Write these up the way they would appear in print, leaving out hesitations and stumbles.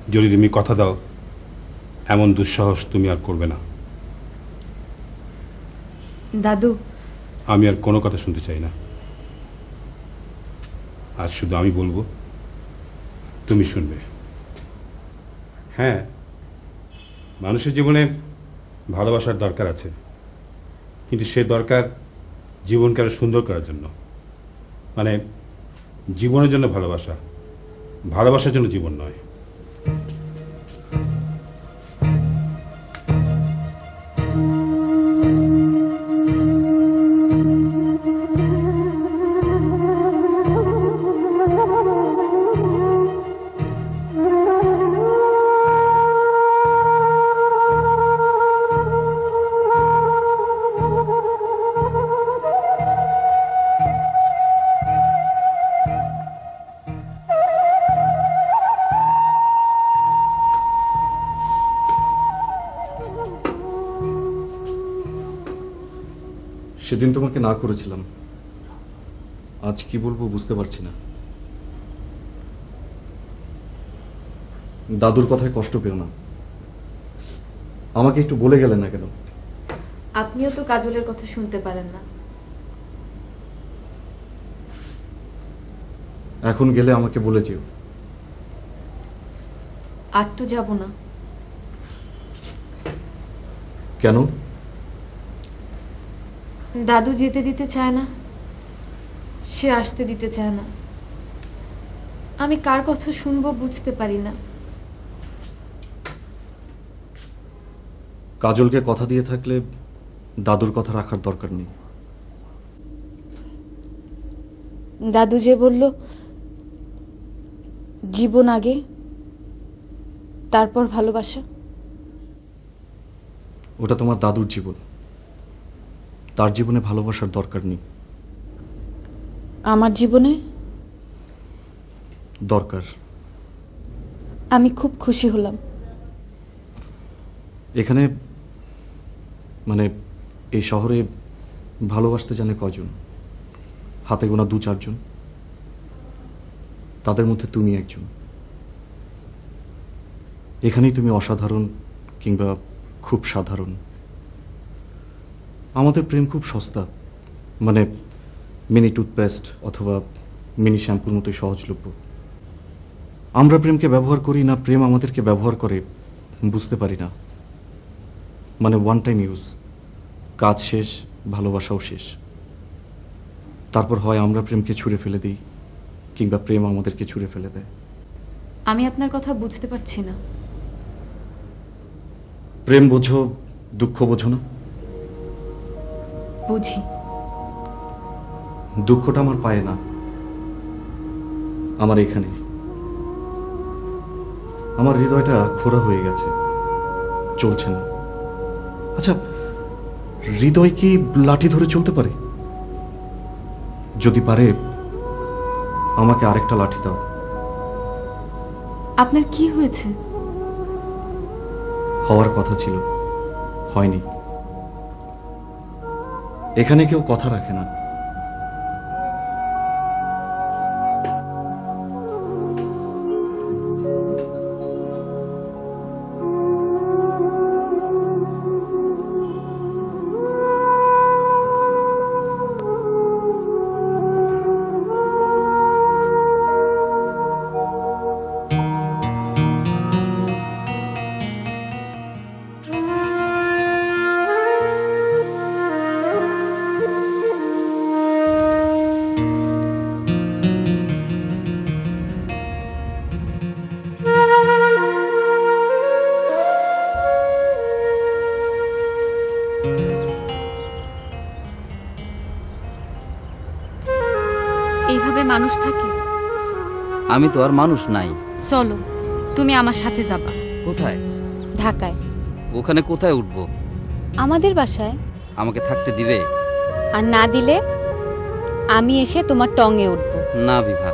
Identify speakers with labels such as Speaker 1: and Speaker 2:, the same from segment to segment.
Speaker 1: যদি তুমি কথা দাও এমন দুঃসাহস তুমি আর করবে না।
Speaker 2: দাদু,
Speaker 1: আমি আর কোনো কথা শুনতে চাই না। আজ শুধু আমি বলবো, তুমি শুনবে। হ্যাঁ, মানুষের জীবনে ভালোবাসার দরকার আছে, কিন্তু সে দরকার জীবনকে আরো সুন্দর করার জন্য। মানে জীবনের জন্য ভালোবাসা, ভালোবাসার জন্য জীবন নয়।
Speaker 3: সেদিন তোমাকে না করেছিলাম, আজ কি বলবো বুঝতে পারছি না। দাদুর কথায় কষ্ট পেও না, আমাকে একটু বলে গেলেন না কেন?
Speaker 2: আপনিও তো কাজলের কথা শুনতে পারেন না।
Speaker 3: এখন গেলে আমাকে বলে যেও।
Speaker 2: আর তো যাব না।
Speaker 3: কেন?
Speaker 2: দাদু যেতে দিতে চায় না, সে আসতে দিতে চায় না। আমি কার কথা শুনবো বুঝতে পারি না।
Speaker 3: কাজলকে কথা দিয়ে থাকলে দাদুর কথা রাখার দরকার নেই।
Speaker 2: দাদু যে বলল জীবন আগে, তারপর ভালোবাসা।
Speaker 3: ওটা তোমার দাদুর জীবন, তার জীবনে ভালোবাসার দরকার নেই।
Speaker 2: আমার জীবনে
Speaker 3: দরকার।
Speaker 2: আমি খুব খুশি হলাম।
Speaker 3: এখানে মানে এই শহরে ভালোবাসতে জানে কজন? হাতে গোনা 2-4 জন, তাদের মধ্যে তুমি একজন। এখানেই তুমি অসাধারণ কিংবা খুব সাধারণ। আমাদের প্রেম খুব সস্তা, মানে মিনি টুথপেস্ট অথবা মিনি শ্যাম্পুর মতোই সহজলভ্য। আমরা প্রেমকে ব্যবহার করি না প্রেম আমাদেরকে ব্যবহার করে বুঝতে পারি না। মানে ওয়ান টাইম ইউজ, কাজ শেষ, ভালোবাসাও শেষ। তারপর হয় আমরা প্রেমকে ছুঁড়ে ফেলে দিই, কিংবা প্রেম আমাদেরকে ছুঁড়ে ফেলে দেয়।
Speaker 2: আমি আপনার কথা বুঝতে পারছি না।
Speaker 3: প্রেম বোঝো, দুঃখ বোঝো না?
Speaker 2: বুঝি।
Speaker 3: দুঃখটা আমার পায়ে না, আমার এখানে। আমার হৃদয়টা খোঁড়া হয়ে গেছে, চলছে না। আচ্ছা, হৃদয় কি লাঠি ধরে চলতে পারে? যদি পারে, আমাকে আরেকটা লাঠি দাও।
Speaker 2: আপনার কি হয়েছে?
Speaker 3: হওয়ার কথা ছিল, হয়নি। এখানে কেউ কথা রাখে না।
Speaker 2: এইভাবে মানুষ থাকে?
Speaker 4: আমি তো আর মানুষ নাই।
Speaker 2: চলো, তুমি আমার সাথে যাবা।
Speaker 4: কোথায়?
Speaker 2: ঢাকায়।
Speaker 4: ওখানে কোথায় উঠবো?
Speaker 2: আমাদের বাসায়।
Speaker 4: আমাকে থাকতে দিবে?
Speaker 2: আর না দিলে আমি এসে তোমার টঙে উঠবো।
Speaker 4: না বিভা,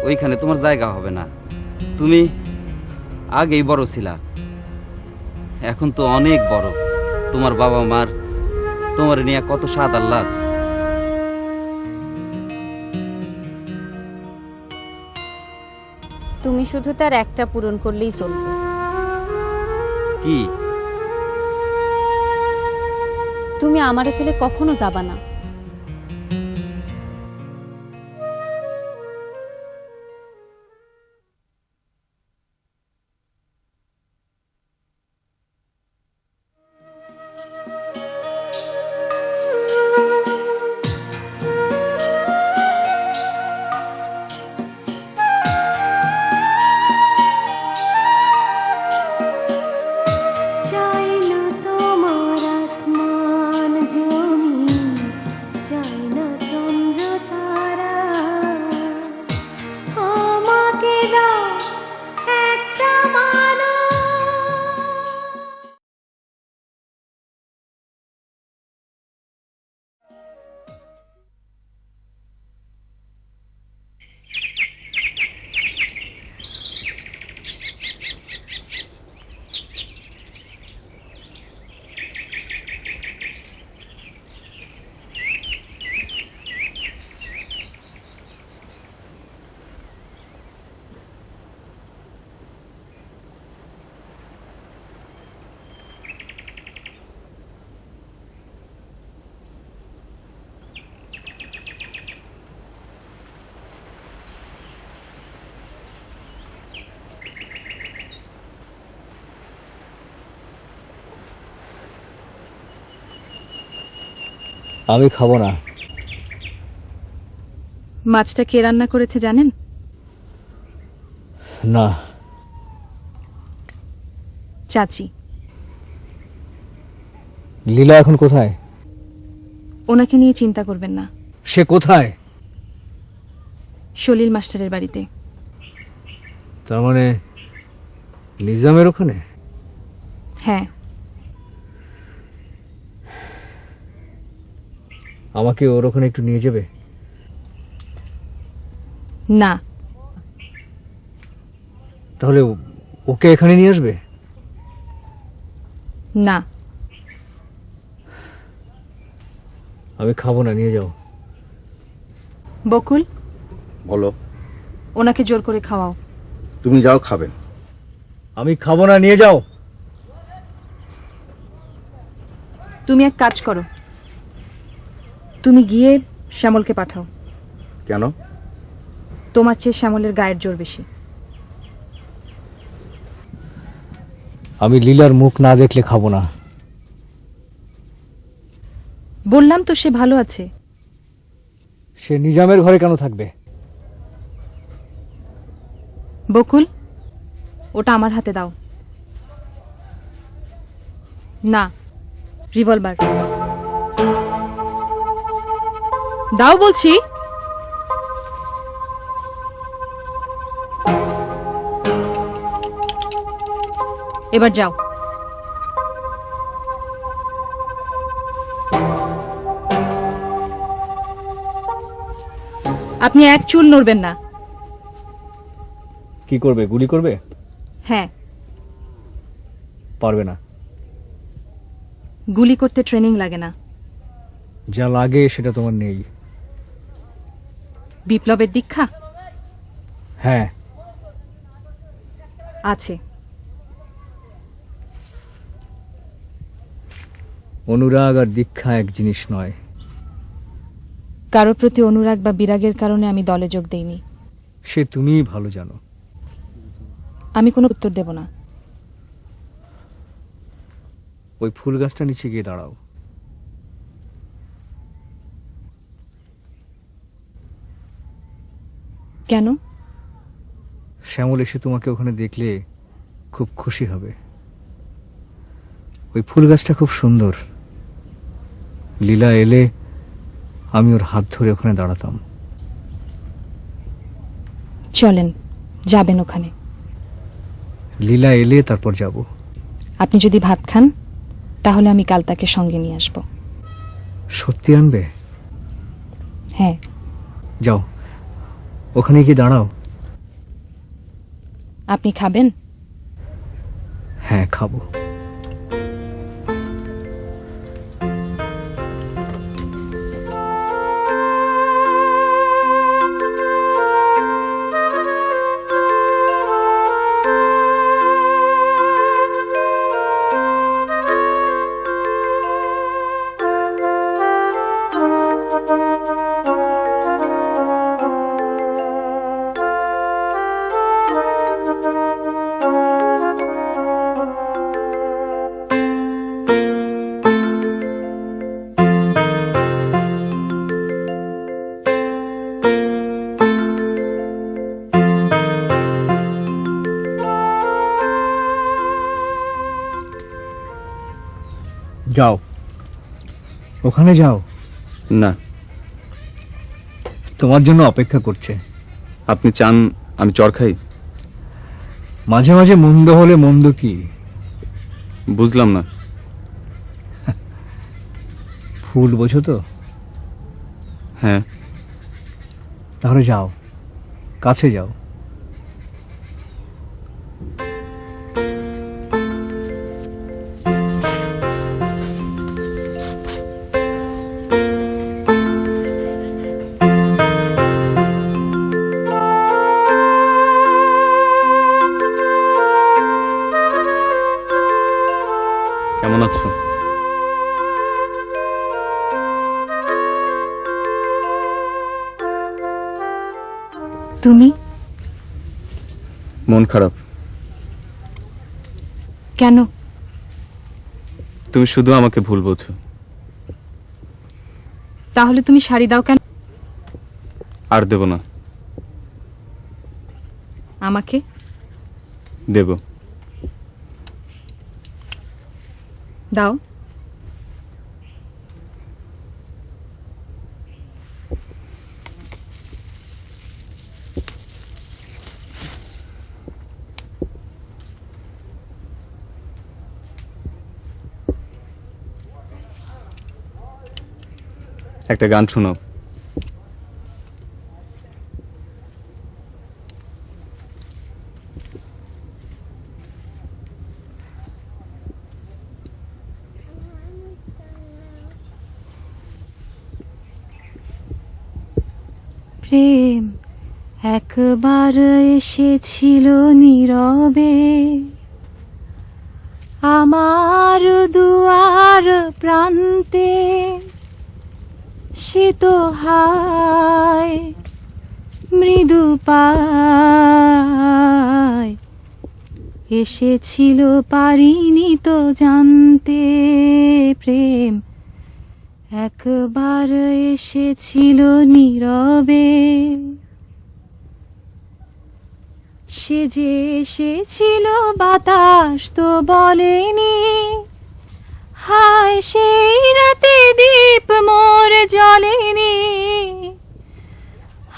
Speaker 4: ওইখানে তোমার জায়গা হবে না। তুমি আগেই বড় ছিলা, এখন তো অনেক বড়। তোমার বাবা মার তোমার নিয়ে কত স্বাদ আহ্লাদ।
Speaker 2: তুমি
Speaker 5: শুধু তার একটা পূরণ করলেই চলবে।
Speaker 4: কি?
Speaker 5: তুমি আমারে ফেলে কখনো যাবা না।
Speaker 6: চাই না তোমার আসমান জমি, চাই না চন্দ্র তারা, আমাকে দাও একটা মানুষ।
Speaker 7: আমি খাবো না।
Speaker 2: মাছটা কে রান্না করেছে জানেন?
Speaker 7: না।
Speaker 2: চাচি।
Speaker 7: লীলা এখন কোথায়?
Speaker 2: ওনাকে নিয়ে চিন্তা করবেন না।
Speaker 7: সে কোথায়?
Speaker 2: সলিল মাস্টারের বাড়িতে।
Speaker 7: তার মানে নিজামের ওখানে?
Speaker 2: হ্যাঁ।
Speaker 7: আমাকে ওর ওখানে একটু নিয়ে যাবে?
Speaker 2: না।
Speaker 7: তাহলে ওকে এখানে নিয়ে আসবে?
Speaker 2: না।
Speaker 7: আমি খাবো না, নিয়ে যাও।
Speaker 2: বকুল,
Speaker 8: বলো।
Speaker 2: ওনাকে জোর করে খাওয়াও।
Speaker 8: তুমি যাও, খাবেন।
Speaker 7: আমি খাবো না, নিয়ে যাও।
Speaker 2: তুমি এক কাজ করো, তুমি গিয়ে শ্যামলকে পাঠাও।
Speaker 8: কেন?
Speaker 2: তোমার চেয়ে শ্যামলের গায়ের জোর বেশি।
Speaker 7: আমি লীলার মুখ না দেখলে খাবো না।
Speaker 2: বললাম তো সে ভালো আছে।
Speaker 7: সে নিজামের ঘরে কেন থাকবে?
Speaker 2: বকুল, ওটা আমার হাতে দাও। না, রিভলভার দাও বলছি। এবার যাও। আপনি এক চুল নড়বেন না।
Speaker 7: কি করবে? গুলি করবে?
Speaker 2: হ্যাঁ,
Speaker 7: পারবে না।
Speaker 2: গুলি করতে ট্রেনিং লাগে না।
Speaker 7: যা লাগে সেটা তোমার নেই।
Speaker 2: বিপ্লবের দীক্ষা
Speaker 7: হ্যাঁ,
Speaker 2: আছে।
Speaker 7: অনুরাগ আর দীক্ষা এক জিনিস নয়।
Speaker 2: কারোর প্রতি অনুরাগ বা বিরাগের কারণে আমি দলে যোগ দেইনি।
Speaker 7: সে তুমিই ভালো জানো।
Speaker 2: আমি কোনো উত্তর দেব না।
Speaker 7: ওই ফুল গাছটা নিচে গিয়ে দাঁড়াও।
Speaker 2: কেন?
Speaker 7: শ্যামল এসে তোমাকে ওখানে দেখলে খুব খুশি হবে। ওই ফুল গাছটা খুব সুন্দর। লীলা এলে আমি ওর হাত ধরে ওখানে দাঁড়াতাম।
Speaker 2: চলেন, যাবেন ওখানে।
Speaker 7: লীলা এলে তারপর যাব।
Speaker 2: আপনি যদি ভাত খান তাহলে আমি কাল তাকে সঙ্গে নিয়ে আসব।
Speaker 7: সত্যি আনবে?
Speaker 2: হ্যাঁ।
Speaker 7: যাও, ওখানে গিয়ে দাঁড়াও।
Speaker 2: আপনি খাবেন?
Speaker 7: হ্যাঁ, খাবো। যাও, ওখানে যাও,
Speaker 3: না,
Speaker 7: তোমার জন্য অপেক্ষা করছে।
Speaker 3: আপনি চান আমি চর খাই?
Speaker 7: মাঝে মাঝে মন্দ হলে মন্দ কি?
Speaker 3: বুঝলাম না।
Speaker 7: ফুল বোঝো তো?
Speaker 3: হ্যাঁ।
Speaker 7: তাহলে যাও, কাছে যাও।
Speaker 3: কেমন আছো?
Speaker 5: তুমি
Speaker 3: মন খারাপ।
Speaker 5: কেন?
Speaker 3: তুমি শুধু আমাকে ভুল বোঝো।
Speaker 5: তাহলে তুমি শাড়ি দাও কেন
Speaker 3: আর দেব না।
Speaker 5: আমাকে?
Speaker 3: দেব।
Speaker 5: দাও।
Speaker 3: একটা গান শোনাও।
Speaker 6: প্রেম একবার এসেছিল নীরবে আমার দুয়ার প্রান্তে, সে তো হায় মৃদু পায় এসেছিল, পারিনি তো জানতে। প্রেম একবার এসেছিল নীরবে, সে যে এসেছিল বাতাস তো বলেনি, হায় সেই রাতে দীপ মোর জ্বলেনি,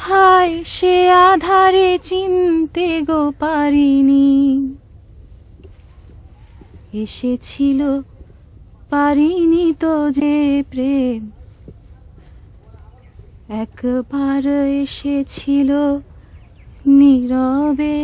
Speaker 6: হায় সে আধারে চিনতে গো পারিনি। এসেছিল পারিনি তো যে প্রেম একবার এসেছিল নীরবে।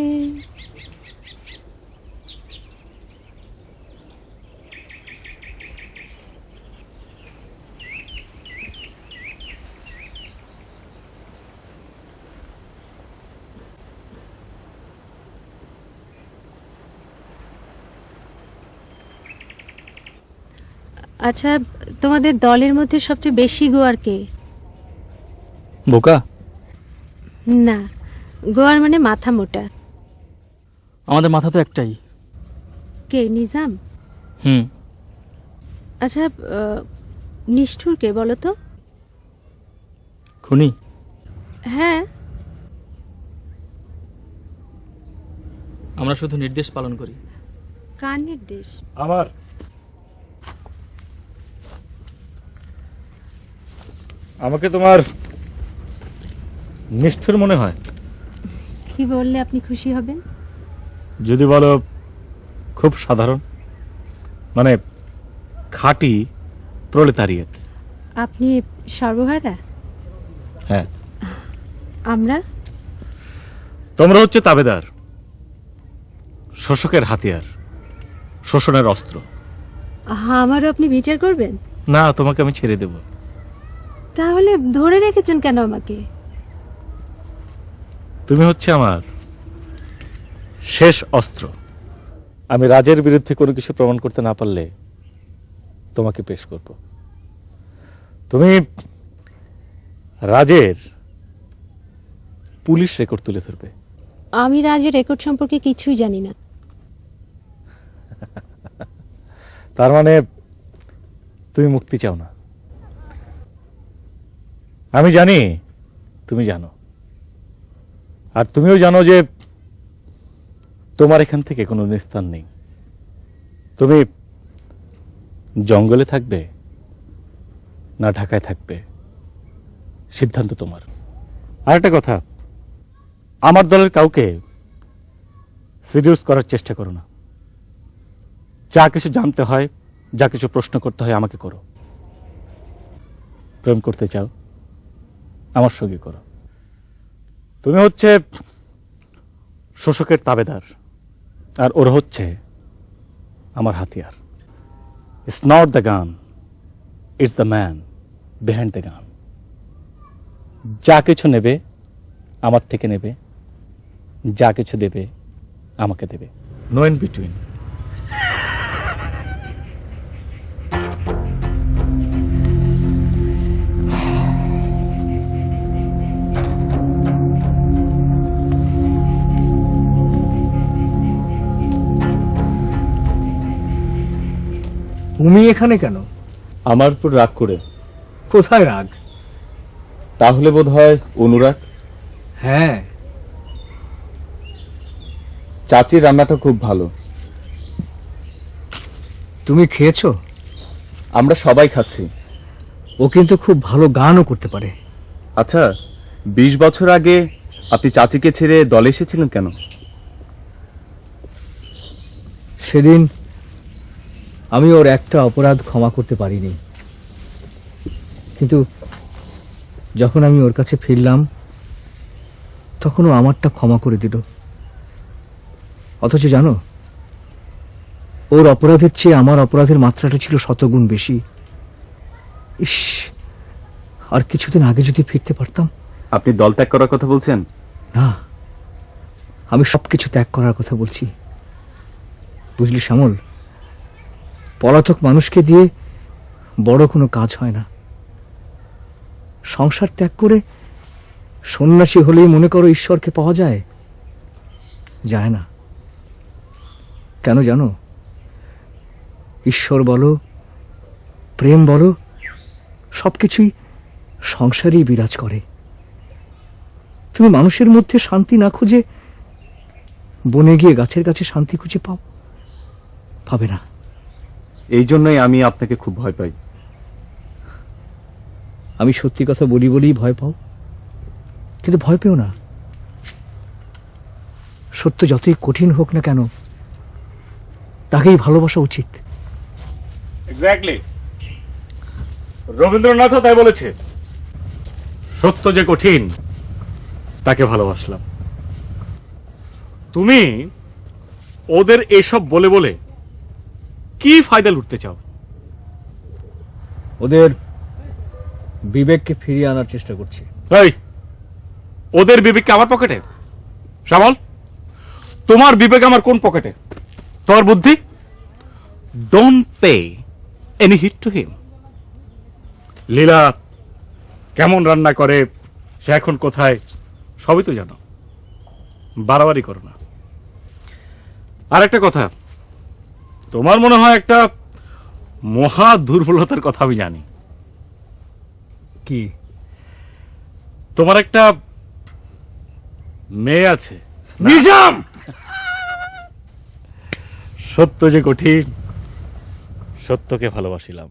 Speaker 6: আচ্ছা, তোমাদের দলের মধ্যে সবচেয়ে বেশি গোয়ার কে?
Speaker 3: বোকা?
Speaker 6: না, গোয়ার মানে মাথা মোটা।
Speaker 3: আমাদের মাথা তো একটাই।
Speaker 6: কে, নিজাম?
Speaker 3: হুম।
Speaker 6: আচ্ছা, নিষ্ঠুর কে বলো তো?
Speaker 3: খুনি?
Speaker 6: হ্যাঁ।
Speaker 3: আমরা শুধু নির্দেশ পালন করি।
Speaker 6: কার নির্দেশ?
Speaker 1: আমার আমাকে তোমার নিষ্ঠুর মনে হয়?
Speaker 6: কি বললে আপনি খুশি হবেন?
Speaker 1: যদি বলো খুব সাধারণ, মানে খাঁটি প্রলেতারিয়েত।
Speaker 6: আপনি সর্বহারা?
Speaker 1: হ্যাঁ।
Speaker 6: আমরা?
Speaker 1: তোমরা হচ্ছে তাবেদার, শোষকের হাতিয়ার, শোষণের অস্ত্র।
Speaker 6: আমারও আপনি বিচার করবেন?
Speaker 1: না, তোমাকে আমি ছেড়ে দেব।
Speaker 6: তাহলে ধরে রেখেছেন কেন আমাকে?
Speaker 1: তুমি হচ্ছে আমার শেষ অস্ত্র। আমি রাজের বিরুদ্ধে কোনো কিছু প্রমাণ করতে না পারলে তোমাকে পেশ করব। তুমি রাজের পুলিশ রেকর্ড তুলে ধরবে।
Speaker 6: আমি রাজের রেকর্ড সম্পর্কে কিছুই জানি না।
Speaker 1: তার মানে তুমি মুক্তি চাও না? আমি জানি তুমি জানো, আর তুমিও জানো যে তোমার এখান থেকে কোনো নিস্তার নেই। তুমি
Speaker 9: জঙ্গলে থাকবে না ঢাকায় থাকবে সিদ্ধান্ত তোমার। আর একটা কথা, আমার দলের কাউকে সিরিয়াস করার চেষ্টা করো না। যা কিছু জানতে হয়, যা কিছু প্রশ্ন করতে হয় আমাকে করো। প্রেম করতে চাও আমার সঙ্গে করো। তুমি হচ্ছে শোষকের তাবেদার, আর ওরা হচ্ছে আমার হাতিয়ার। It's not the gun, it's the man behind the gun. যা কিছু নেবে আমার থেকে নেবে, যা কিছু দেবে আমাকে দেবে, নো ইন বিটুইন।
Speaker 7: তুমি এখানে কেন?
Speaker 9: আমার উপর রাগ করে?
Speaker 7: কোথায় রাগ?
Speaker 9: তাহলে বোধ হয় অনুরাগ।
Speaker 7: হ্যাঁ,
Speaker 9: চাচির রান্নাটা খুব ভালো।
Speaker 7: তুমি খেয়েছো?
Speaker 9: আমরা সবাই খাচ্ছি।
Speaker 7: ও কিন্তু খুব ভালো গানও করতে পারে।
Speaker 9: আচ্ছা, 20 বছর আগে আপনি চাচিকে ছেড়ে দলে এসেছিলেন কেন?
Speaker 7: সেদিন আমি ওর একটা অপরাধ ক্ষমা করতে পারিনি, কিন্তু যখন আমি ওর কাছে ফিরলাম তখন ও আমারটা ক্ষমা করে দিল। অথচ জানো, ওর অপরাধের চেয়ে আমার অপরাধের মাত্রাটা ছিল শতগুণ বেশি। ইস, আর কিছুদিন আগে যদি ফিরতে পারতাম।
Speaker 9: আপনি দল ত্যাগ করার কথা বলছেন?
Speaker 7: না, আমি সবকিছু ত্যাগ করার কথা বলছি। বুঝলি শ্যামল, পলাতক মানুষকে দিয়ে বড় কোনো কাজ হয় না। সংসার ত্যাগ করে সন্ন্যাসী হলেই মনে করো ঈশ্বরকে পাওয়া যায়? যায় না। কেন জানো? ঈশ্বর বলো, প্রেম বলো, সবকিছুই সংসারেই বিরাজ করে। তুমি মানুষের মধ্যে শান্তি না খুঁজে বনে গিয়ে গাছের কাছে শান্তি খুঁজে পাও? পাবে না।
Speaker 9: এই জন্যই আমি আপনাকে খুব ভয় পাই।
Speaker 7: আমি সত্যি কথা বলি বলেই ভয় পাও, কিন্তু ভয় পেও না। সত্য যতই কঠিন হোক না কেন, তাকেই ভালোবাসা উচিত।
Speaker 9: এক্স্যাক্টলি, রবীন্দ্রনাথও তাই বলেছে, সত্য যে কঠিন তাকে ভালোবাসলাম। তুমি ওদের এসব বলে বলে কি ফায়দা লুটতে চাও?
Speaker 7: ওদের বিবেককে ফিরিয়ে আনার চেষ্টা করছি।
Speaker 9: এই, ওদের বিবেক কি আমার পকেটে? শ্যামল, তোমার বিবেক আমার কোন পকেটে? তোমার বুদ্ধি? Don't pay any heed to him. Leela কেমন রান্না করে, সে এখন কোথায়, সবই তো জানো। বাড়াবাড়ি করো না। আর একটা কথা, তোমার মনে হয় একটা মহা দুর্বলতার কথা আমি জানি।
Speaker 7: কি?
Speaker 9: তোমার একটা মেয়ে আছে। নিজাম! সত্য যে কঠিন, সত্যকে ভালোবাসিলাম।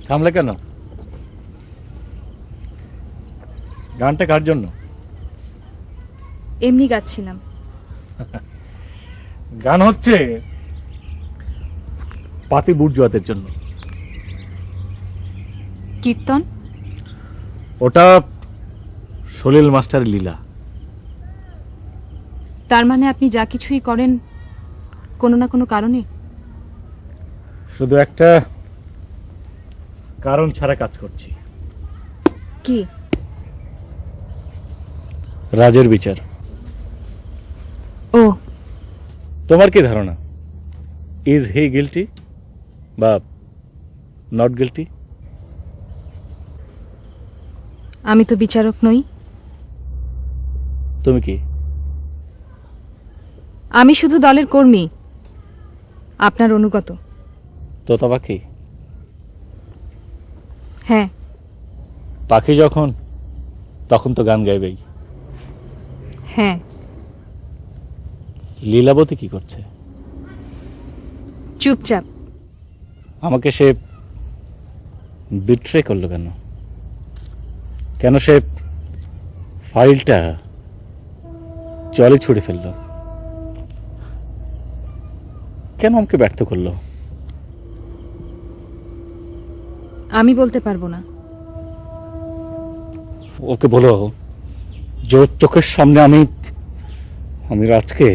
Speaker 9: থামলে কেন? গানটা কার জন্য?
Speaker 5: এমনি গাচ্ছিলাম।
Speaker 9: গান হচ্ছে পাতি বুর্জুয়াদের জন্য।
Speaker 5: কীর্তন?
Speaker 9: ওটা সলিল মাস্টারের লীলা।
Speaker 5: তার মানে আপনি যা কিছুই করেন কোনো না কোনো কারণে?
Speaker 9: শুধু একটা কারণ ছাড়া কাজ করছি।
Speaker 5: কি?
Speaker 9: রাজের বিচার।
Speaker 5: ও,
Speaker 9: তোমার কি ধারণা, ইজ হি গিলটি বা নট গিলটি?
Speaker 5: আমি তো বিচারক নই।
Speaker 9: তুমি কি?
Speaker 5: আমি শুধু দলের কর্মী, আপনার অনুগত।
Speaker 9: তোতা পাখি?
Speaker 5: হ্যাঁ।
Speaker 9: পাখি যখন, তখন তো গান গাইবেই।
Speaker 5: হ্যাঁ।
Speaker 9: লীলাবতী কি করছে?
Speaker 5: চুপচাপ।
Speaker 9: আমাকে সে বিট্রে করলো কেন? কেন সে ফাইলটা জলে ছুড়ে ফেললো? কেন আমাকে ব্যর্থ করলো?
Speaker 5: আমি বলতে পারবো না।
Speaker 9: ওকে বলো যে ওর চোখের সামনে আমি রাজকে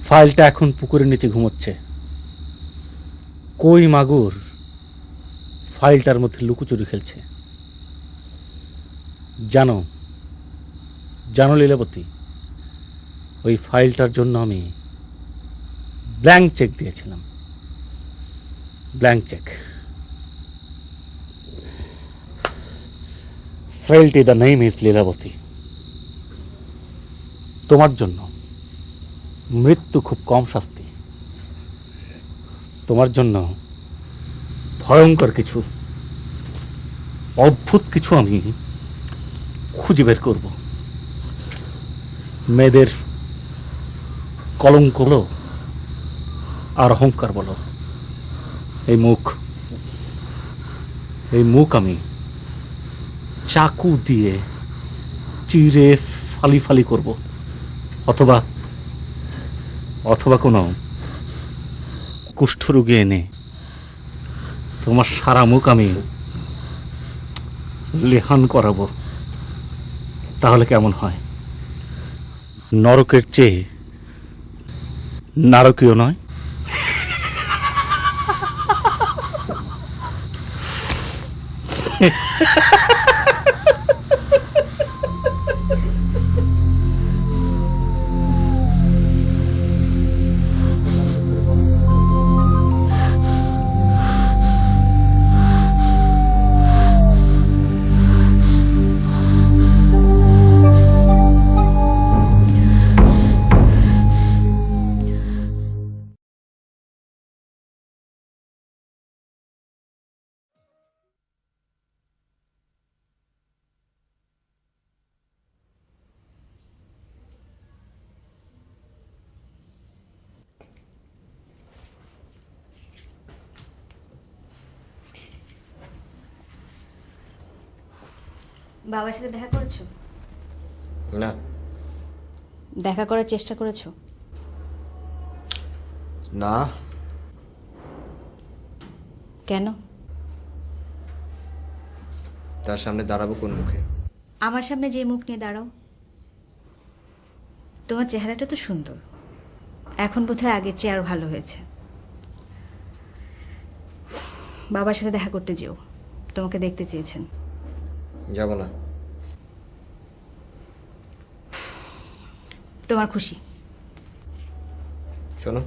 Speaker 9: ফাইলটা এখন পুকুরের নিচে ঘুমোচ্ছে। কই মাগুর ফাইলটার মধ্যে লুকোচুরি খেলছে। জানো জানো লীলাবতী, ওই ফাইলটার জন্য আমি ব্ল্যাঙ্ক চেক দিয়েছিলাম। Blank cheque. ফাইলটি দ্য নেম ইজ লীলাবতী। তোমার জন্য মৃত্যু খুব কম শাস্তি। তোমার জন্য ভয়ঙ্কর কিছু, অদ্ভুত কিছু আমি খুঁজে বের করব। মেয়েদের কলঙ্ক বলো আর অহংকার বলো, এই মুখ আমি চাকু দিয়ে চিরে ফালি ফালি করব, অথবা কোনো কুষ্ঠরোগী এনে তোমার সারা মুখ আমি লেহান করাবো। তাহলে কেমন হয়? নরকের চেয়ে নারকীয় নয়?
Speaker 6: বাবার সাথে দেখা করেছো?
Speaker 8: না।
Speaker 6: দেখা করার চেষ্টা করেছো?
Speaker 8: না।
Speaker 6: কেন?
Speaker 8: তার সামনে দাঁড়াবো কোন মুখে?
Speaker 6: আমার সামনে যে মুখ নিয়ে দাঁড়াও। তোমার চেহারাটা তো সুন্দর, এখন বোধহয় আগের চেয়ে আরো ভালো হয়েছে। বাবার সাথে দেখা করতে যেও, তোমাকে দেখতে চেয়েছেন।
Speaker 8: যাব না।
Speaker 6: তোমার খুশি।
Speaker 8: শোনো,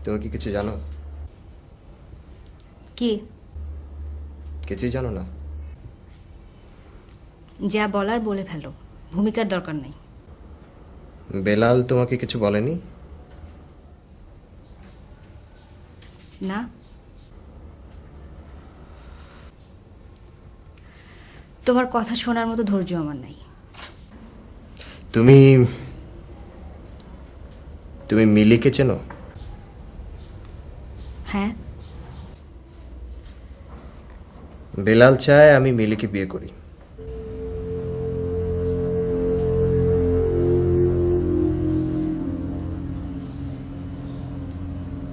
Speaker 8: তুমি কি কিছু জানো?
Speaker 6: কি?
Speaker 8: কিছুই জানো না?
Speaker 6: যা বলার বলে ফেলো, ভূমিকার দরকার নেই।
Speaker 8: বেলাল তোমাকে কিছু বলেনি?
Speaker 5: না, তোমার কথা শোনার মতো ধৈর্য আমার নাই।
Speaker 8: তুমি তুমি মিলিকে চেনো?
Speaker 5: হ্যাঁ,
Speaker 8: বেলাল চায় আমি মিলিকে বিয়ে করি।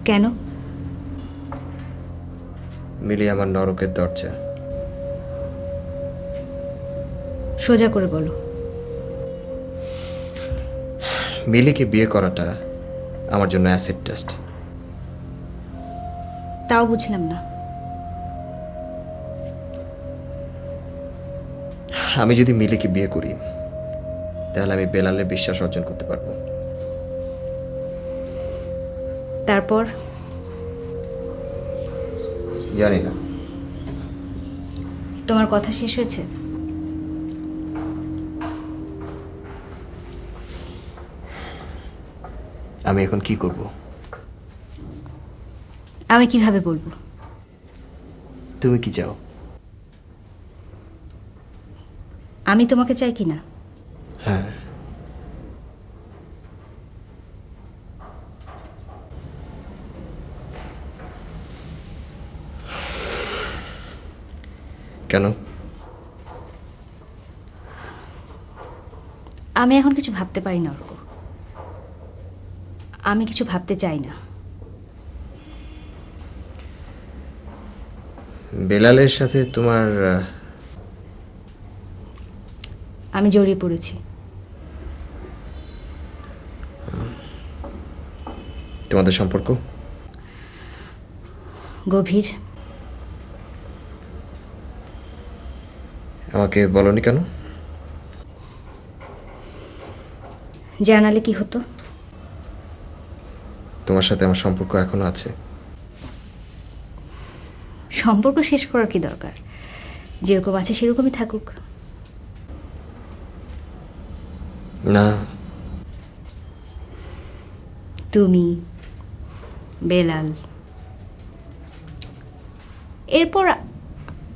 Speaker 5: কেন?
Speaker 8: মিলি আমার নরকের দরজা।
Speaker 5: সোজা করে বলো।
Speaker 8: মিলিকে বিয়ে করাটা আমার জন্য অ্যাসিড টেস্ট।
Speaker 5: তাও বুঝলাম না।
Speaker 8: আমি যদি মিলিকে বিয়ে করি তাহলে আমি বেলালের বিশ্বাস অর্জন করতে পারবো।
Speaker 5: তারপর?
Speaker 8: জানি না।
Speaker 5: তোমার কথা শেষ হয়েছে?
Speaker 8: আমি এখন কি করব?
Speaker 5: আমি কিভাবে বলবো?
Speaker 8: তুমি কি চাও?
Speaker 5: আমি তোমাকে চাই কি না?
Speaker 8: হ্যাঁ। কেন?
Speaker 5: আমি এখন কিছু ভাবতে পারি না অর্ক। আমি কিছু ভাবতে চাই না।
Speaker 8: বেলালের সাথে তোমার
Speaker 5: আমি জড়িয়ে পড়েছি।
Speaker 8: তোমাদের সম্পর্ক
Speaker 5: গভীর।
Speaker 8: আমাকে বলনি কেন?
Speaker 5: জানালে কি হতো?
Speaker 8: তোমার সাথে আমার সম্পর্ক এখনো আছে।
Speaker 5: সম্পর্ক শেষ করার কি দরকার? যেরকম আছে সেরকমই থাকুক।
Speaker 8: না,
Speaker 5: তুমি, বেলাল, এরপর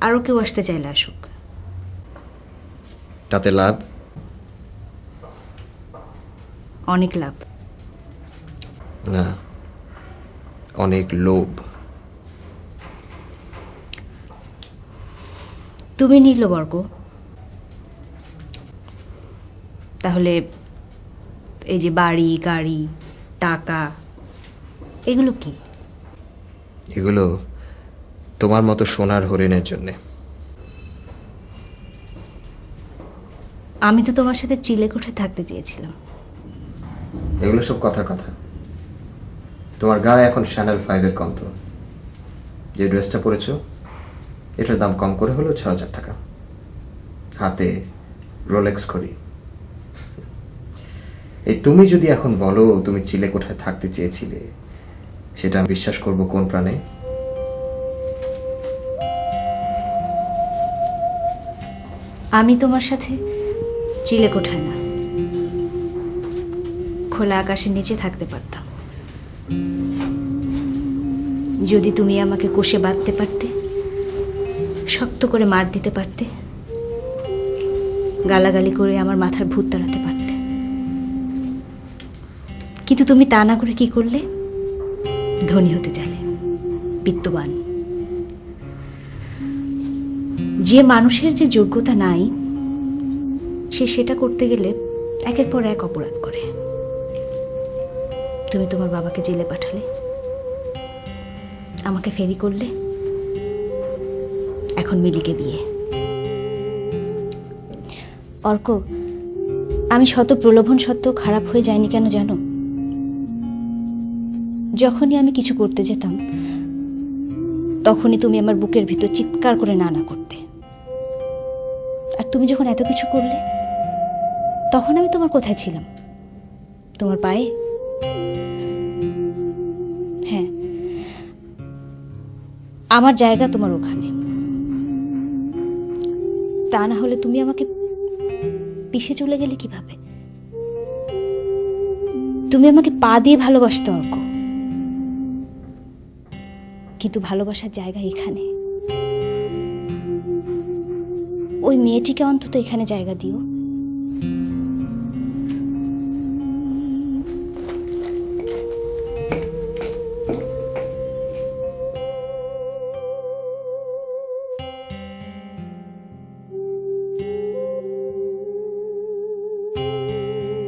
Speaker 5: আরো কেউ আসতে চাইলে আসুক।
Speaker 8: তাতে লাভ?
Speaker 5: অনেক লাভ।
Speaker 8: না, অনেক লোভ।
Speaker 5: তুমি নির্লোভ অর্ক। তাহলে এই যে বাড়ি, গাড়ি, টাকা, এগুলো কি?
Speaker 8: এগুলো তোমার মতো সোনার হরিণের জন্যে।
Speaker 5: আমি তো তোমার সাথে চিলেকোঠে থাকতে চেয়েছিলাম।
Speaker 8: এগুলো সব কথার কথা। তোমার গায়ে এখন শ্যানেল 5-এর গন্ধ। যে ড্রেসটা পরেছো এটার দাম কম করে হলো 6,000 টাকা। হাতে রোলেক্স ঘড়ি। এই তুমি যদি এখন বলো তুমি চিলেকোঠায় থাকতে চেয়েছিলে, সেটা আমি বিশ্বাস করব কোন প্রাণে?
Speaker 5: আমি তোমার সাথে চিলেকোঠায় না, খোলা আকাশের নিচে থাকতে পারতাম। যদি তুমি আমাকে কষে বাঁধতে পারতে, শক্ত করে মার দিতে পারতে, গালাগালি করে আমার মাথার ভূত তাড়াতে পারতে। কিন্তু তুমি তা না করে কি করলে? ধনী হতে চাইলে, বিত্তবান। যে মানুষের যে যোগ্যতা নাই, সে সেটা করতে গেলে একের পর এক অপরাধ করে। তুমি তোমার বাবাকে জেলে পাঠালে, আমাকে ফেরি করলে, এখন মিলিকে বিয়ে। অর্ক, আমি শত প্রলোভন সত্ত্বেও খারাপ হয়ে যায়নি কেন জানো? যখনই আমি কিছু করতে যেতাম, তখনই তুমি আমার বুকের ভিতর চিৎকার করে না না করতে। আর তুমি যখন এত কিছু করলে, তখন আমি তোমার কোথায় ছিলাম? তোমার পায়ে? হ্যাঁ, আমার জায়গা তোমার ওখানে। তা না হলে তুমি আমাকে পিষে চলে গেলে কিভাবে? তুমি আমাকে পা দিয়ে ভালোবাসতে অর্ক। কিন্তু ভালোবাসার জায়গা এখানে। ওই মেয়েটিকে অন্তত এখানে জায়গা দিও।